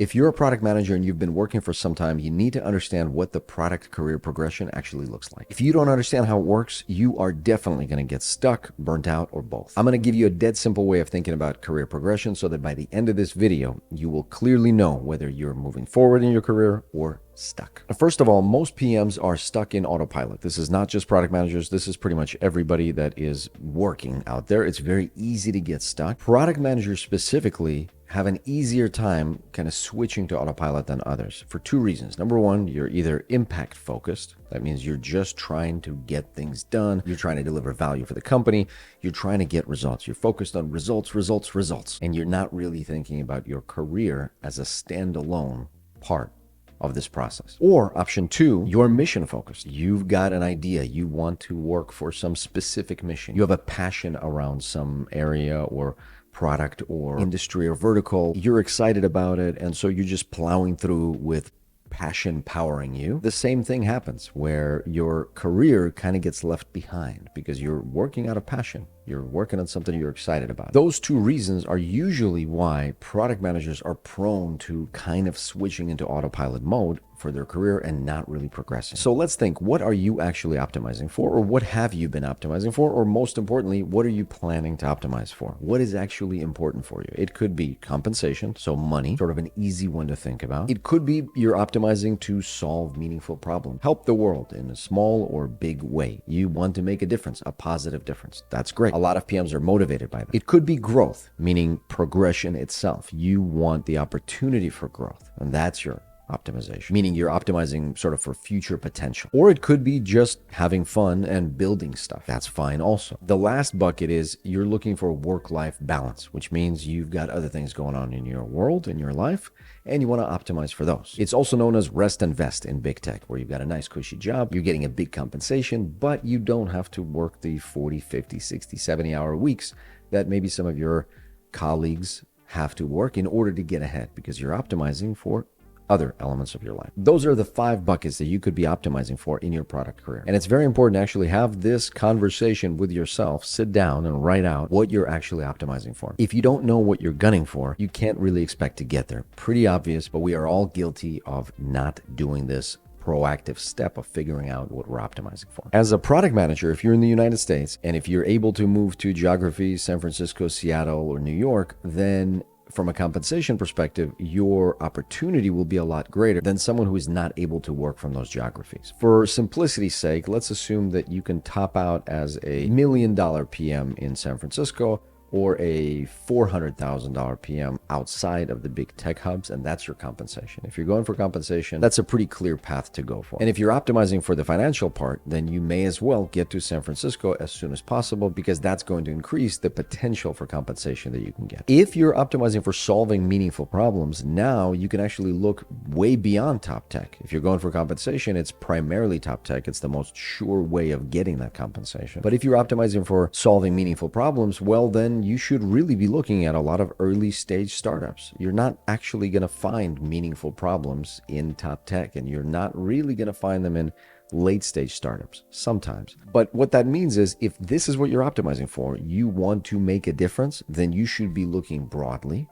If you're a product manager and you've been working for some time, you need to understand what the product career progression actually looks like. If you don't understand how it works, you are definitely going to get stuck, burnt out, or both. I'm going to give you a dead simple way of thinking about career progression so that by the end of this video, you will clearly know whether you're moving forward in your career or stuck. First of all, most PMs are stuck in autopilot. This is not just product managers. This is pretty much everybody that is working out there. It's very easy to get stuck. Product managers specifically have an easier time kind of switching to autopilot than others for two reasons. Number one, you're either impact focused. That means you're just trying to get things done. You're trying to deliver value for the company. You're trying to get results. You're focused on results, results, results. And you're not really thinking about your career as a standalone part of this process. Or option two, you're mission focused. You've got an idea. You want to work for some specific mission. You have a passion around some area or product or industry or vertical. You're excited about it. And so you're just plowing through with passion powering you. The same thing happens where your career kind of gets left behind because you're working out of passion. You're working on something you're excited about. Those two reasons are usually why product managers are prone to kind of switching into autopilot mode for their career and not really progressing. So let's think, what are you actually optimizing for, or what have you been optimizing for, or most importantly, what are you planning to optimize for? What is actually important for you? It could be compensation, so money, sort of an easy one to think about. It could be you're optimizing to solve meaningful problems, help the world in a small or big way. You want to make a difference, a positive difference. That's great. A lot of PMs are motivated by that. It could be growth, meaning progression itself. You want the opportunity for growth, and that's your optimization, meaning you're optimizing sort of for future potential. Or it could be just having fun and building stuff. That's fine also. The last bucket is you're looking for work-life balance, which means you've got other things going on in your world, in your life, and you want to optimize for those. It's also known as rest and vest in big tech, where you've got a nice cushy job, you're getting a big compensation, but you don't have to work the 40, 50, 60, 70-hour weeks that maybe some of your colleagues have to work in order to get ahead because you're optimizing for other elements of your life. Those are the 5 buckets that you could be optimizing for in your product career. And it's very important to actually have this conversation with yourself, sit down and write out what you're actually optimizing for. If you don't know what you're gunning for, you can't really expect to get there. Pretty obvious, but we are all guilty of not doing this proactive step of figuring out what we're optimizing for. As a product manager, if you're in the United States and if you're able to move to geography, San Francisco, Seattle, or New York, then from a compensation perspective, your opportunity will be a lot greater than someone who is not able to work from those geographies. For simplicity's sake, let's assume that you can top out as a $1 million PM in San Francisco or a $400,000 PM outside of the big tech hubs, and that's your compensation. If you're going for compensation, that's a pretty clear path to go for. And if you're optimizing for the financial part, then you may as well get to San Francisco as soon as possible because that's going to increase the potential for compensation that you can get. If you're optimizing for solving meaningful problems, now you can actually look way beyond top tech. If you're going for compensation, it's primarily top tech. It's the most sure way of getting that compensation. But if you're optimizing for solving meaningful problems, well, then you should really be looking at a lot of early stage startups. You're not actually going to find meaningful problems in top tech, and you're not really going to find them in late stage startups sometimes. But what that means is if this is what you're optimizing for, you want to make a difference, then you should be looking broadly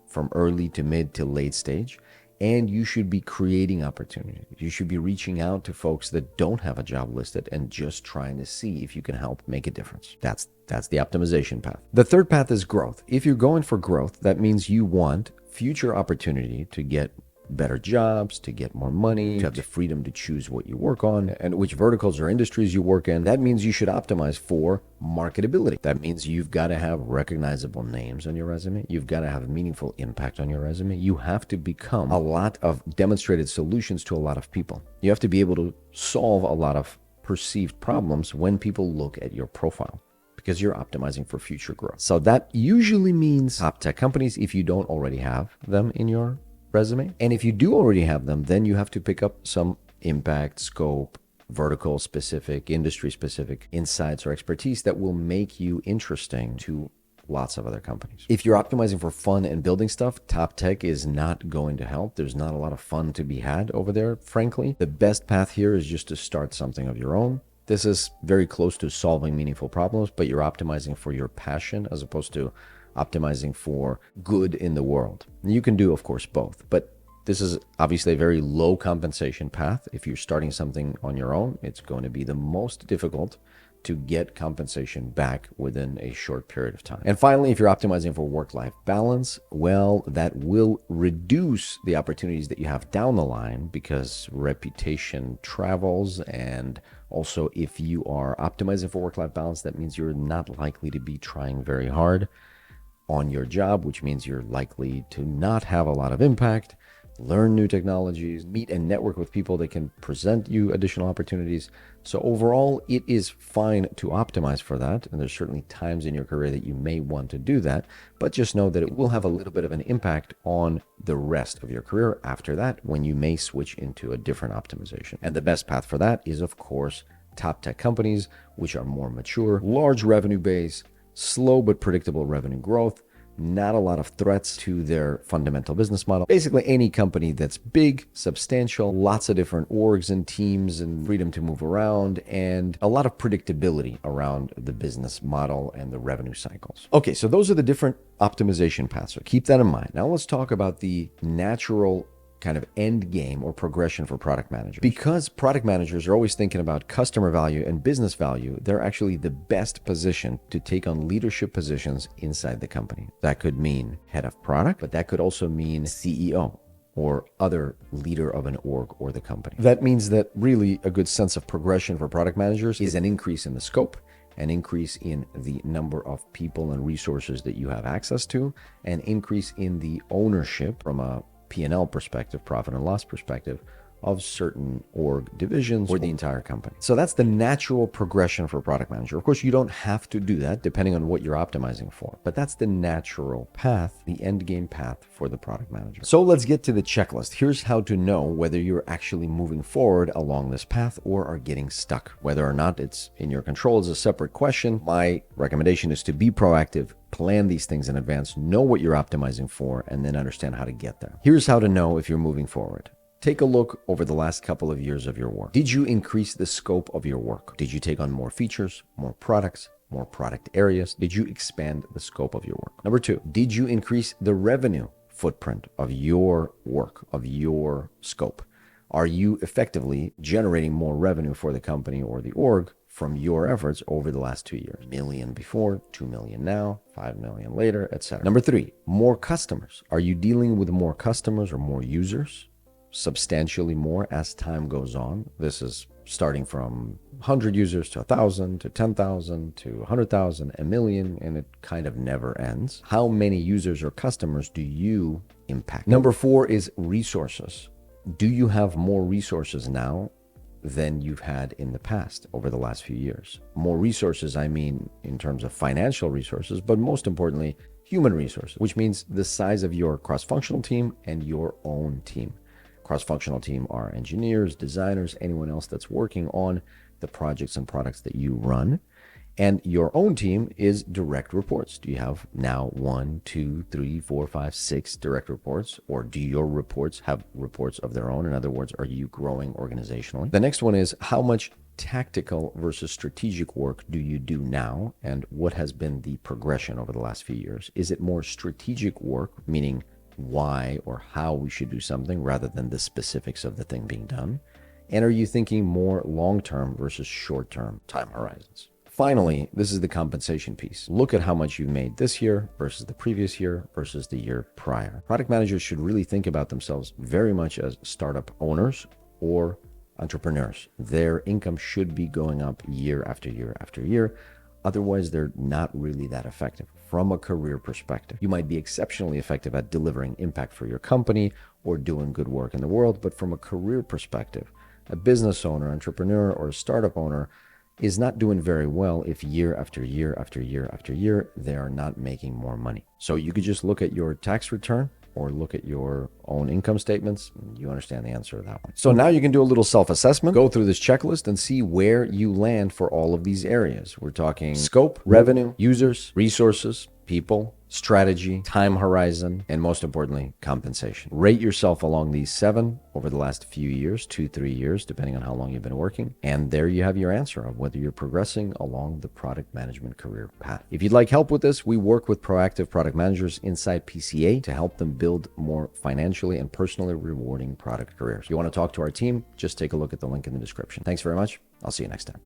from early to mid to late stage. And you should be creating opportunities. You should be reaching out to folks that don't have a job listed and just trying to see if you can help make a difference. That's the optimization path. The third path is growth. If you're going for growth, that means you want future opportunity to get better jobs, to get more money, to have the freedom to choose what you work on and which verticals or industries you work in. That means you should optimize for marketability. That means you've got to have recognizable names on your resume. You've got to have meaningful impact on your resume. You have to become a lot of demonstrated solutions to a lot of people. You have to be able to solve a lot of perceived problems when people look at your profile, because you're optimizing for future growth. So that usually means top tech companies if you don't already have them in your resume. And if you do already have them, then you have to pick up some impact, scope, vertical specific, industry specific insights or expertise that will make you interesting to lots of other companies. If you're optimizing for fun and building stuff, top tech is not going to help. There's not a lot of fun to be had over there, frankly. The best path here is just to start something of your own. This is very close to solving meaningful problems, but you're optimizing for your passion as opposed to optimizing for good in the world. You can do, of course, both, but This is obviously a very low compensation path. If you're starting something on your own, it's going to be the most difficult to get compensation back within a short period of time. And finally, if you're optimizing for work-life balance, well, that will reduce the opportunities that you have down the line because reputation travels. And also, if you are optimizing for work-life balance, that means you're not likely to be trying very hard on your job, which means you're likely to not have a lot of impact, learn new technologies, meet and network with people that can present you additional opportunities. So overall, it is fine to optimize for that. And there's certainly times in your career that you may want to do that, but just know that it will have a little bit of an impact on the rest of your career after that, when you may switch into a different optimization. And the best path for that is, of course, top tech companies, which are more mature, large revenue base, slow but predictable revenue growth, not a lot of threats to their fundamental business model. Basically, any company that's big, substantial, lots of different orgs and teams and freedom to move around, and a lot of predictability around the business model and the revenue cycles. Okay, so those are the different optimization paths. So keep that in mind. Now let's talk about the natural kind of end game or progression for product managers. Because product managers are always thinking about customer value and business value, they're actually the best position to take on leadership positions inside the company. That could mean head of product, but that could also mean CEO or other leader of an org or the company. That means that really a good sense of progression for product managers is an increase in the scope, an increase in the number of people and resources that you have access to, an increase in the ownership from a P&L perspective, profit and loss perspective, of certain org divisions or the entire company. So that's the natural progression for a product manager. Of course, you don't have to do that depending on what you're optimizing for, but that's the natural path, the end game path for the product manager. So let's get to the checklist. Here's how to know whether you're actually moving forward along this path or are getting stuck. Whether or not it's in your control is a separate question. My recommendation is to be proactive, plan these things in advance, know what you're optimizing for, and then understand how to get there. Here's how to know if you're moving forward. Take a look over the last couple of years of your work. Did you increase the scope of your work? Did you take on more features, more products, more product areas? Did you expand the scope of your work? Number two, did you increase the revenue footprint of your work, of your scope? Are you effectively generating more revenue for the company or the org from your efforts over the last 2 years? $1 million before, 2 million now, 5 million later, etc. Number three, more customers. Are you dealing with more customers or more users? Substantially more as time goes on. This is starting from 100 users to 1,000 to 10,000 to 100,000, a million, and it kind of never ends. How many users or customers do you impact? Number four is resources. Do you have more resources now than you've had in the past over the last few years? More resources, I mean, in terms of financial resources, but most importantly, human resources, which means the size of your cross-functional team and your own team. Cross-functional team are engineers, designers, anyone else that's working on the projects and products that you run. And your own team is direct reports. Do you have now 1, 2, 3, 4, 5, 6 direct reports? Or do your reports have reports of their own? In other words, are you growing organizationally? The next one is how much tactical versus strategic work do you do now? And what has been the progression over the last few years? Is it more strategic work, meaning why or how we should do something rather than the specifics of the thing being done? And are you thinking more long-term versus short-term time horizons? Finally, this is the compensation piece. Look at how much you've made this year versus the previous year versus the year prior. Product managers should really think about themselves very much as startup owners or entrepreneurs. Their income should be going up year after year after year. Otherwise, they're not really that effective from a career perspective. You might be exceptionally effective at delivering impact for your company or doing good work in the world, but from a career perspective, a business owner, entrepreneur, or a startup owner is not doing very well if year after year after year after year, they are not making more money. So you could just look at your tax return or look at your own income statements. You understand the answer to that one. So now you can do a little self-assessment, go through this checklist and see where you land for all of these areas. We're talking scope, revenue, users, resources, people, strategy, time horizon, and most importantly, compensation. Rate yourself along these 7 over the last few years, 2, 3 years, depending on how long you've been working. And there you have your answer of whether you're progressing along the product management career path. If you'd like help with this, we work with proactive product managers inside PCA to help them build more financially and personally rewarding product careers. If you want to talk to our team, just take a look at the link in the description. Thanks very much. I'll see you next time.